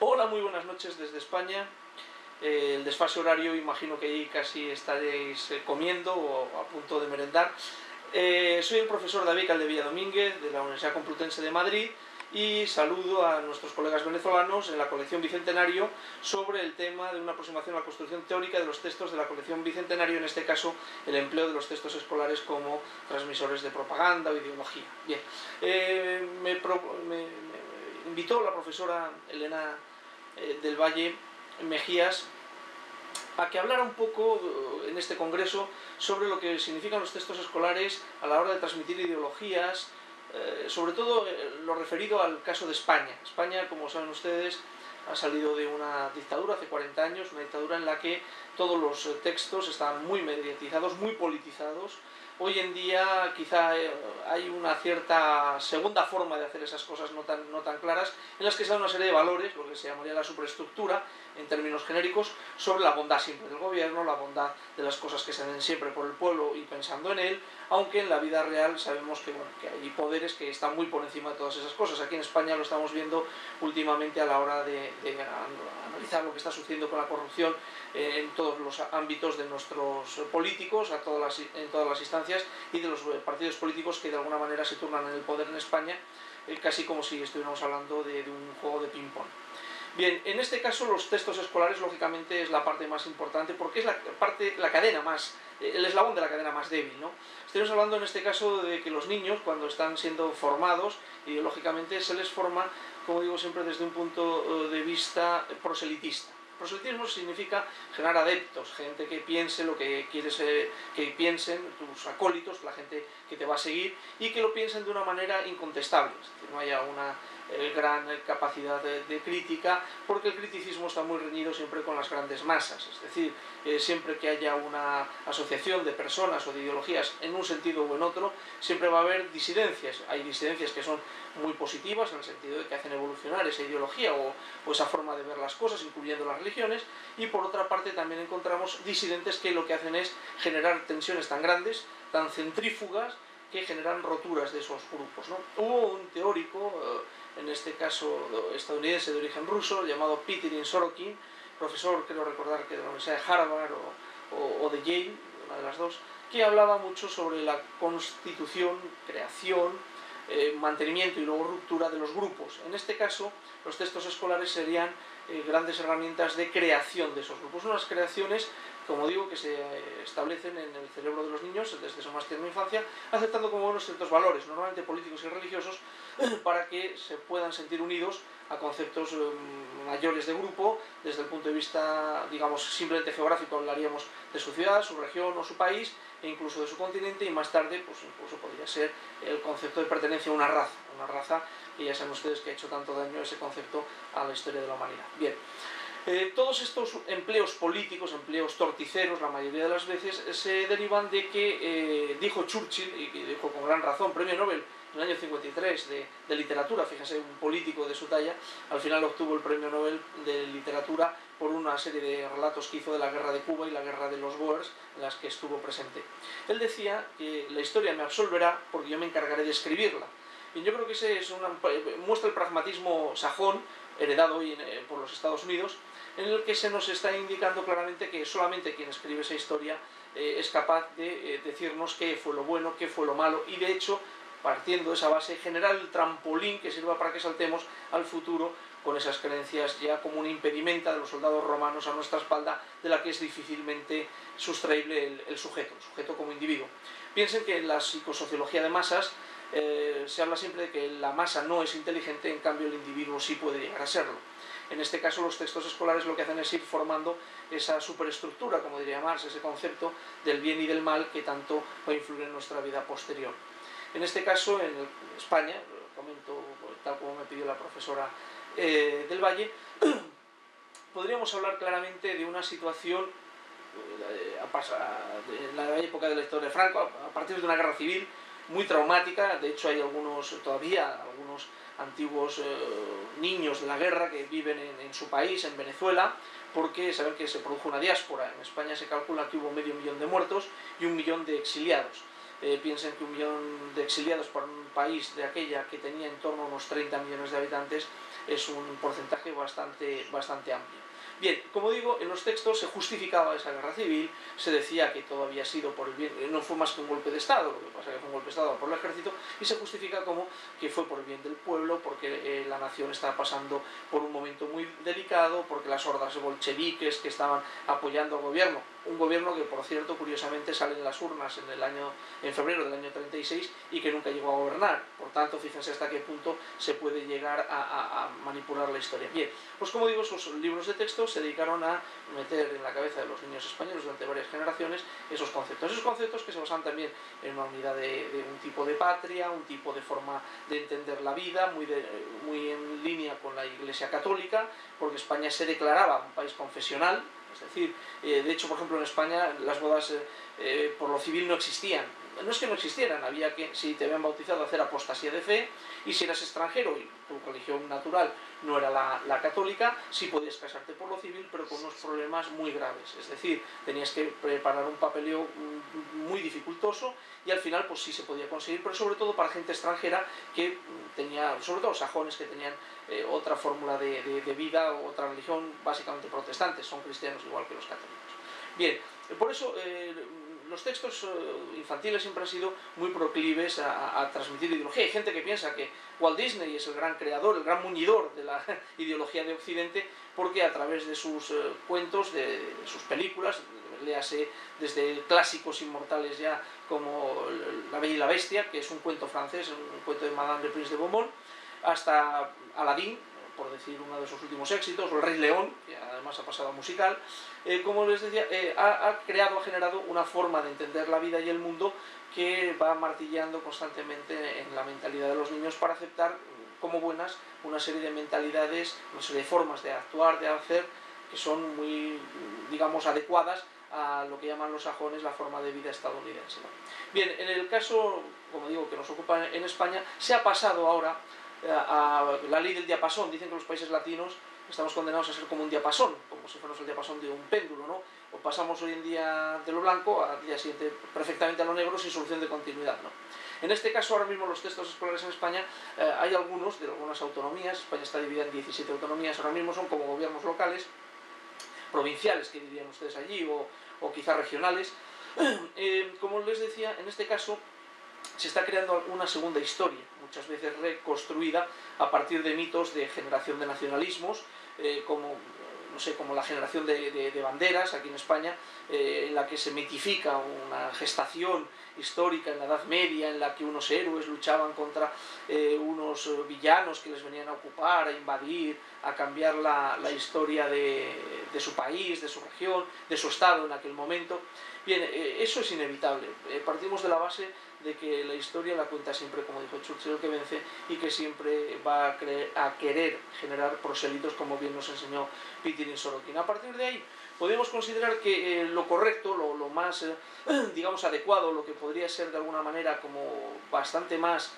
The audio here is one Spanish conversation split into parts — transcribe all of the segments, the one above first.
Hola, muy buenas noches desde España. El desfase horario, imagino que ahí casi estaréis comiendo o a punto de merendar. Soy el profesor David Caldevilla Domínguez de la Universidad Complutense de Madrid y saludo a nuestros colegas venezolanos en la colección Bicentenario sobre el tema de una aproximación a la construcción teórica de los textos de la colección Bicentenario, en este caso el empleo de los textos escolares como transmisores de propaganda o ideología. Bien, me invitó la profesora Elena del Valle Mejías a que hablara un poco en este congreso sobre lo que significan los textos escolares a la hora de transmitir ideologías, sobre todo lo referido al caso de España. España, como saben ustedes, ha salido de una dictadura hace 40 años, una dictadura en la que todos los textos estaban muy mediatizados, muy politizados. Hoy en día quizá hay una cierta segunda forma de hacer esas cosas no tan claras, en las que se da una serie de valores, lo que se llamaría la superestructura, en términos genéricos, sobre la bondad siempre del gobierno, la bondad de las cosas que se hacen siempre por el pueblo y pensando en él, aunque en la vida real sabemos que, bueno, que hay poderes que están muy por encima de todas esas cosas. Aquí en España lo estamos viendo últimamente a la hora de analizar lo que está sucediendo con la corrupción en todos los ámbitos de nuestros políticos, en todas las instancias, y de los partidos políticos que de alguna manera se turnan en el poder en España, casi como si estuviéramos hablando de un juego de ping-pong. Bien, en este caso los textos escolares lógicamente es la parte más importante porque es la cadena más, el eslabón de la cadena más débil, ¿no? Estamos hablando en este caso de que los niños, cuando están siendo formados ideológicamente, se les forma, como digo siempre, desde un punto de vista proselitista. Proselitismo significa generar adeptos, gente que piense lo que quieres que piensen, tus acólitos, la gente que te va a seguir, y que lo piensen de una manera incontestable, es decir, no haya una gran capacidad de crítica, porque el criticismo está muy reñido siempre con las grandes masas, es decir, siempre que haya una asociación de personas o de ideologías en un sentido o en otro, siempre va a haber disidencias. Hay disidencias que son muy positivas en el sentido de que hacen evolucionar esa ideología o esa forma de ver las cosas, incluyendo las religiones, y por otra parte también encontramos disidentes que lo que hacen es generar tensiones tan grandes, tan centrífugas, que generan roturas de esos grupos, ¿no? Hubo un teórico, en este caso estadounidense de origen ruso, llamado Piotr Sorokin, profesor, creo recordar que de la Universidad de Harvard o de Yale, una de las dos, que hablaba mucho sobre la constitución, creación, mantenimiento y luego ruptura de los grupos. En este caso, los textos escolares serían grandes herramientas de creación de esos grupos. Unas creaciones, como digo, que se establecen en el cerebro de los niños desde su más tierna infancia, aceptando como buenos ciertos valores, normalmente políticos y religiosos, para que se puedan sentir unidos a conceptos mayores de grupo, desde el punto de vista, digamos, simplemente geográfico. Hablaríamos de su ciudad, su región o su país, e incluso de su continente, y más tarde, pues incluso podría ser el concepto de pertenencia a una raza que ya saben ustedes que ha hecho tanto daño ese concepto a la historia de la humanidad. Bien, todos estos empleos políticos, empleos torticeros, la mayoría de las veces, se derivan de que dijo Churchill, y dijo con gran razón, premio Nobel en el año 53 de literatura, fíjense, un político de su talla, al final obtuvo el premio Nobel de literatura por una serie de relatos que hizo de la guerra de Cuba y la guerra de los Boers, en las que estuvo presente. Él decía que la historia me absolverá porque yo me encargaré de escribirla. Y yo creo que ese es muestra el pragmatismo sajón, heredado hoy por los Estados Unidos, en el que se nos está indicando claramente que solamente quien escribe esa historia es capaz de decirnos qué fue lo bueno, qué fue lo malo, y de hecho, partiendo de esa base, generar el trampolín que sirva para que saltemos al futuro con esas creencias ya como un impedimenta de los soldados romanos a nuestra espalda, de la que es difícilmente sustraíble el sujeto como individuo. Piensen que en la psicosociología de masas se habla siempre de que la masa no es inteligente, en cambio el individuo sí puede llegar a serlo. En este caso los textos escolares lo que hacen es ir formando esa superestructura, como diría Marx, ese concepto del bien y del mal que tanto va a influir en nuestra vida posterior. En este caso, en España, lo comento tal como me pidió la profesora del Valle, podríamos hablar claramente de una situación en la época de la historia de Franco, a partir de una guerra civil muy traumática. De hecho hay algunos antiguos niños de la guerra que viven en su país, en Venezuela, porque saben que se produjo una diáspora. En España se calcula que hubo 500.000 de muertos y 1.000.000 de exiliados. Piensen que 1.000.000 de exiliados para un país de aquella que tenía en torno a unos 30 millones de habitantes es un porcentaje bastante amplio. Bien, como digo, en los textos se justificaba esa guerra civil, se decía que todo había sido por el bien, no fue más que un golpe de Estado, lo que pasa es que fue un golpe de Estado por el ejército, y se justifica como que fue por el bien del pueblo, porque la nación estaba pasando por un momento muy delicado, porque las hordas bolcheviques que estaban apoyando al gobierno, un gobierno que, por cierto, curiosamente sale en las urnas en febrero del año 36 y que nunca llegó a gobernar. Por tanto, fíjense hasta qué punto se puede llegar a manipular la historia. Bien, pues como digo, esos libros de texto se dedicaron a meter en la cabeza de los niños españoles durante varias generaciones esos conceptos que se basan también en una unidad de un tipo de patria, un tipo de forma de entender la vida, muy en línea con la Iglesia Católica, porque España se declaraba un país confesional. Es decir, de hecho, por ejemplo, en España las bodas por lo civil no existían. No es que no existieran, había que, si te habían bautizado, hacer apostasía de fe, y si eras extranjero y tu religión natural no era la católica, sí podías casarte por lo civil, pero con unos problemas muy graves. Es decir, tenías que preparar un papeleo muy dificultoso, y al final pues sí se podía conseguir, pero sobre todo para gente extranjera que tenía, sobre todo sajones que tenían otra fórmula de vida o otra religión, básicamente protestantes, son cristianos igual que los católicos. Bien, por eso los textos infantiles siempre han sido muy proclives a transmitir ideología. Hay gente que piensa que Walt Disney es el gran creador, el gran muñidor de la ideología de Occidente, porque a través de sus cuentos, de sus películas, léase desde clásicos inmortales ya como La Bella y la Bestia, que es un cuento francés, un cuento de Madame de Prince de Beaumont, hasta Aladín, por decir uno de sus últimos éxitos, o El Rey León, que además ha pasado a musical, como les decía, ha generado una forma de entender la vida y el mundo que va martillando constantemente en la mentalidad de los niños para aceptar como buenas una serie de mentalidades, una serie de formas de actuar, de hacer, que son muy, digamos, adecuadas a lo que llaman los sajones la forma de vida estadounidense, ¿no? Bien, en el caso, como digo, que nos ocupa en España, se ha pasado ahora a la ley del diapasón. Dicen que los países latinos estamos condenados a ser como un diapasón, como si fuéramos el diapasón de un péndulo, ¿no? O pasamos hoy en día de lo blanco al día siguiente perfectamente a lo negro sin solución de continuidad, ¿no? En este caso, ahora mismo los textos escolares en España, hay algunos de algunas autonomías. España está dividida en 17 autonomías, ahora mismo son como gobiernos locales, provinciales, que dirían ustedes allí, o quizás regionales. Como les decía, en este caso se está creando una segunda historia, muchas veces reconstruida a partir de mitos de generación de nacionalismos, como, no sé, como la generación de banderas aquí en España, en la que se mitifica una gestación histórica en la Edad Media, en la que unos héroes luchaban contra unos villanos que les venían a ocupar, a invadir, a cambiar la historia de su país, de su región, de su estado en aquel momento. Bien, eso es inevitable. Partimos de la base de que la historia la cuenta siempre, como dijo Churchill, el que vence, y que siempre va a querer generar prosélitos, como bien nos enseñó Pietirin Sorokin. A partir de ahí, podemos considerar que lo correcto, lo más, digamos, adecuado, lo que podría ser de alguna manera como bastante más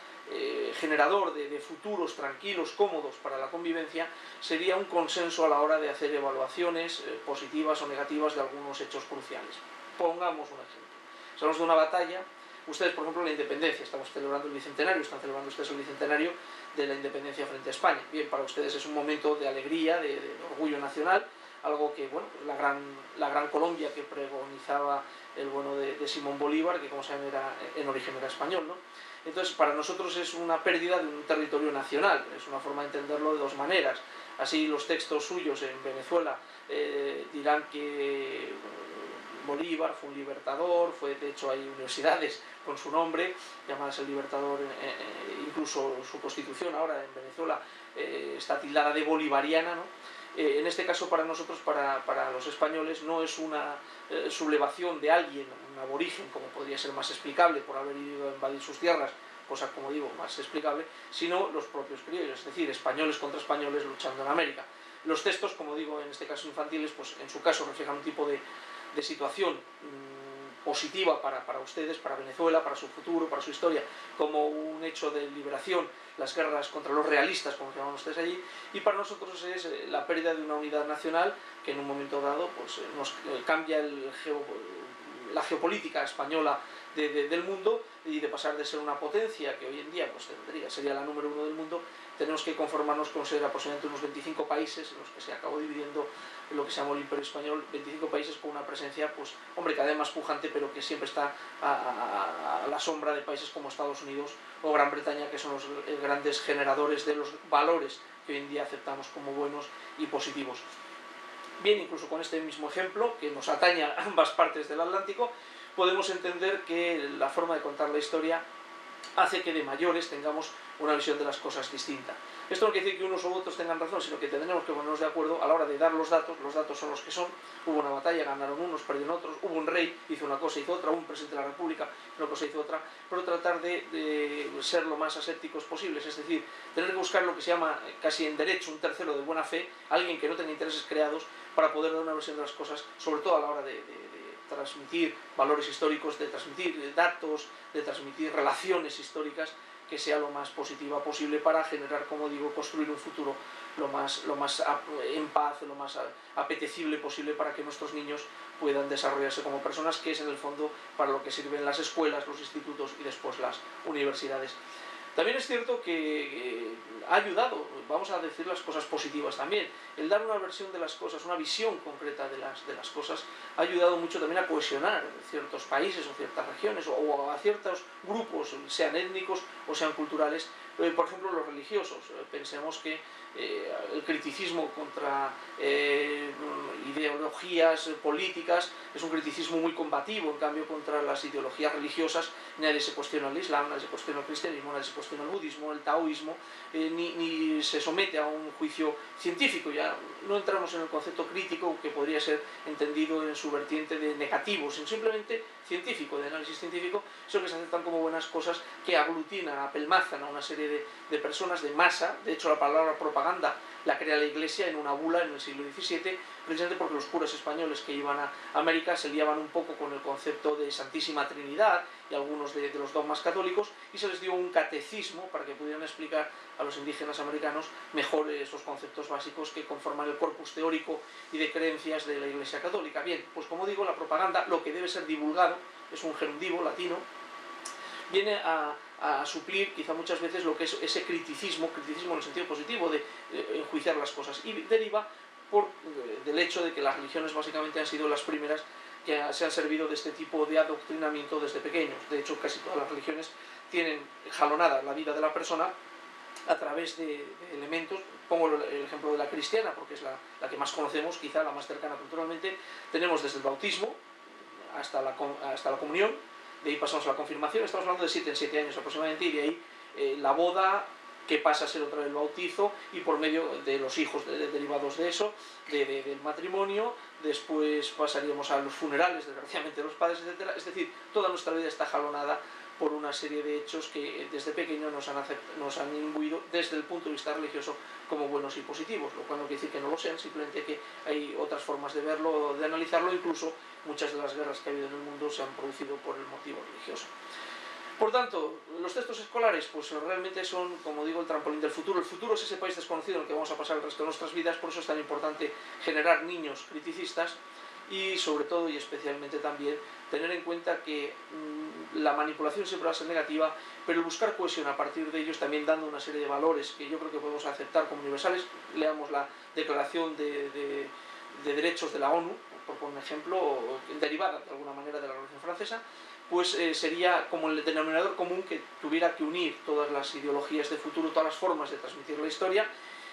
generador de futuros tranquilos, cómodos para la convivencia, sería un consenso a la hora de hacer evaluaciones positivas o negativas de algunos hechos cruciales. Pongamos un ejemplo. Si hablamos de una batalla, ustedes, por ejemplo, la independencia, estamos celebrando el bicentenario, están celebrando ustedes el bicentenario de la independencia frente a España. Bien, para ustedes es un momento de alegría, de orgullo nacional, algo que, bueno, la gran Colombia que pregonizaba el bueno de Simón Bolívar, que como saben en origen era español, ¿no? Entonces, para nosotros es una pérdida de un territorio nacional, es una forma de entenderlo de dos maneras. Así los textos suyos en Venezuela dirán que Bolívar fue un libertador, de hecho hay universidades con su nombre, llamadas el libertador, incluso su constitución ahora en Venezuela está tildada de bolivariana, ¿no? En este caso para nosotros, para los españoles, no es una sublevación de alguien, un aborigen, como podría ser más explicable por haber ido a invadir sus tierras, cosa, como digo, más explicable, sino los propios criollos, es decir, españoles contra españoles luchando en América. Los textos, como digo, en este caso infantiles, pues en su caso reflejan un tipo de situación positiva para ustedes, para Venezuela, para su futuro, para su historia, como un hecho de liberación, las guerras contra los realistas, como llaman ustedes allí, y para nosotros es la pérdida de una unidad nacional que en un momento dado pues, nos cambia la geopolítica española del mundo, y de pasar de ser una potencia que hoy en día pues sería la número 1 del mundo, tenemos que conformarnos con ser aproximadamente unos 25 países en los que se acabó dividiendo lo que se llamó el Imperio Español, 25 países con una presencia, pues hombre, cada vez más pujante, pero que siempre está a la sombra de países como Estados Unidos o Gran Bretaña, que son los grandes generadores de los valores que hoy en día aceptamos como buenos y positivos. Bien, incluso con este mismo ejemplo, que nos atañe a ambas partes del Atlántico, podemos entender que la forma de contar la historia hace que de mayores tengamos una visión de las cosas distinta. Esto no quiere decir que unos u otros tengan razón, sino que tendremos que ponernos de acuerdo a la hora de dar los datos son los que son, hubo una batalla, ganaron unos, perdieron otros, hubo un rey, hizo una cosa, hizo otra, un presidente de la República, una cosa, hizo otra, pero tratar de ser lo más asépticos posibles, es decir, tener que buscar lo que se llama casi en derecho un tercero de buena fe, alguien que no tenga intereses creados, para poder dar una versión de las cosas, sobre todo a la hora de transmitir valores históricos, de transmitir datos, de transmitir relaciones históricas, que sea lo más positiva posible para generar, como digo, construir un futuro lo más en paz, lo más apetecible posible para que nuestros niños puedan desarrollarse como personas, que es en el fondo para lo que sirven las escuelas, los institutos y después las universidades. También es cierto que ha ayudado, vamos a decir las cosas positivas también, el dar una versión de las cosas, una visión concreta de las cosas, ha ayudado mucho también a cohesionar ciertos países o ciertas regiones o a ciertos grupos, sean étnicos o sean culturales. Por ejemplo, los religiosos. Pensemos que el criticismo contra ideologías políticas es un criticismo muy combativo, en cambio contra las ideologías religiosas nadie se cuestiona el Islam, nadie se cuestiona el cristianismo, nadie se cuestiona el budismo, el taoísmo, ni se somete a un juicio científico. Ya no entramos en el concepto crítico, que podría ser entendido en su vertiente de negativo, sino simplemente científico, de análisis científico, eso que se aceptan como buenas cosas, que aglutinan, apelmazan a una serie de personas de masa. De hecho, la palabra propaganda la crea la Iglesia en una bula en el siglo XVII, precisamente porque los curas españoles que iban a América se liaban un poco con el concepto de Santísima Trinidad y algunos de los dogmas católicos, y se les dio un catecismo para que pudieran explicar a los indígenas americanos mejor esos conceptos básicos que conforman el corpus teórico y de creencias de la Iglesia Católica. Bien, pues como digo, la propaganda, lo que debe ser divulgado, es un gerundivo latino, viene a suplir quizá muchas veces lo que es ese criticismo en el sentido positivo de enjuiciar las cosas, y deriva del hecho de que las religiones básicamente han sido las primeras que se han servido de este tipo de adoctrinamiento desde pequeños. De hecho, casi todas las religiones tienen jalonada la vida de la persona a través de elementos. Pongo el ejemplo de la cristiana porque es la que más conocemos, quizá la más cercana culturalmente. Tenemos desde el bautismo hasta la comunión, de ahí pasamos a la confirmación, estamos hablando de 7 en 7 años aproximadamente, y de ahí la boda, que pasa a ser otra vez el bautizo, y por medio de los hijos derivados de eso, del matrimonio, después pasaríamos a los funerales, desgraciadamente, de los padres, etc. Es decir, toda nuestra vida está jalonada por una serie de hechos que desde pequeño nos han imbuido desde el punto de vista religioso como buenos y positivos, lo cual no quiere decir que no lo sean, simplemente que hay otras formas de verlo, de analizarlo. Incluso muchas de las guerras que ha habido en el mundo se han producido por el motivo religioso. Por tanto, los textos escolares pues realmente son, como digo, el trampolín del futuro. El futuro es ese país desconocido en el que vamos a pasar el resto de nuestras vidas, por eso es tan importante generar niños criticistas y, sobre todo y especialmente también, tener en cuenta que la manipulación siempre va a ser negativa, pero buscar cohesión a partir de ellos, también dando una serie de valores que yo creo que podemos aceptar como universales. Leamos la Declaración de Derechos de la ONU, por poner un ejemplo, derivada de alguna manera de la Revolución Francesa, pues sería como el denominador común que tuviera que unir todas las ideologías de futuro, todas las formas de transmitir la historia.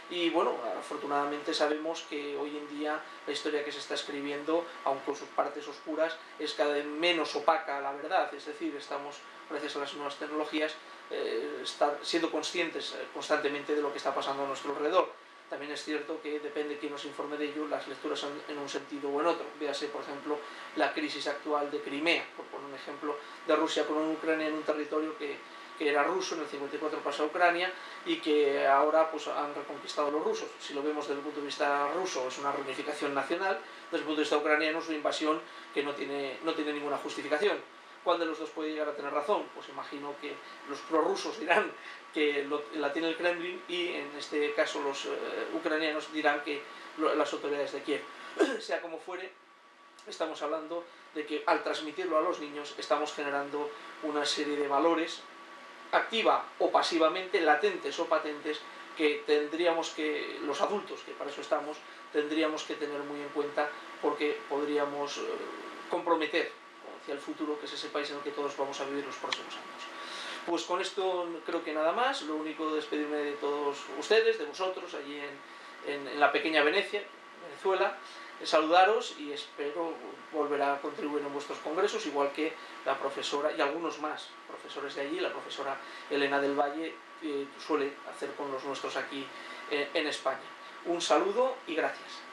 Y bueno, afortunadamente sabemos que hoy en día la historia que se está escribiendo, aun con sus partes oscuras, es cada vez menos opaca a la verdad. Es decir, estamos, gracias a las nuevas tecnologías, siendo conscientes constantemente de lo que está pasando a nuestro alrededor. También es cierto que depende de quién nos informe de ello, las lecturas son en un sentido o en otro. Véase, por ejemplo, la crisis actual de Crimea, por poner un ejemplo, de Rusia con Ucrania, en un territorio que era ruso, en el 54 pasó a Ucrania, y que ahora pues han reconquistado los rusos. Si lo vemos desde el punto de vista ruso, es una reunificación nacional; desde el punto de vista ucraniano es una invasión que no tiene ninguna justificación. ¿Cuál de los dos puede llegar a tener razón? Pues imagino que los prorrusos dirán que la tiene el Kremlin, y en este caso los ucranianos dirán que las autoridades de Kiev. Sea como fuere, estamos hablando de que al transmitirlo a los niños estamos generando una serie de valores, activa o pasivamente, latentes o patentes, que tendríamos que, los adultos, que para eso estamos, tendríamos que tener muy en cuenta, porque podríamos comprometer hacia el futuro, que es ese país en el que todos vamos a vivir los próximos años. Pues con esto creo que nada más. Lo único, despedirme de todos ustedes, de vosotros, allí en la pequeña Venecia, Venezuela, saludaros y espero volver a contribuir en vuestros congresos, igual que la profesora y algunos más profesores de allí, la profesora Elena del Valle suele hacer con los nuestros aquí en España. Un saludo y gracias.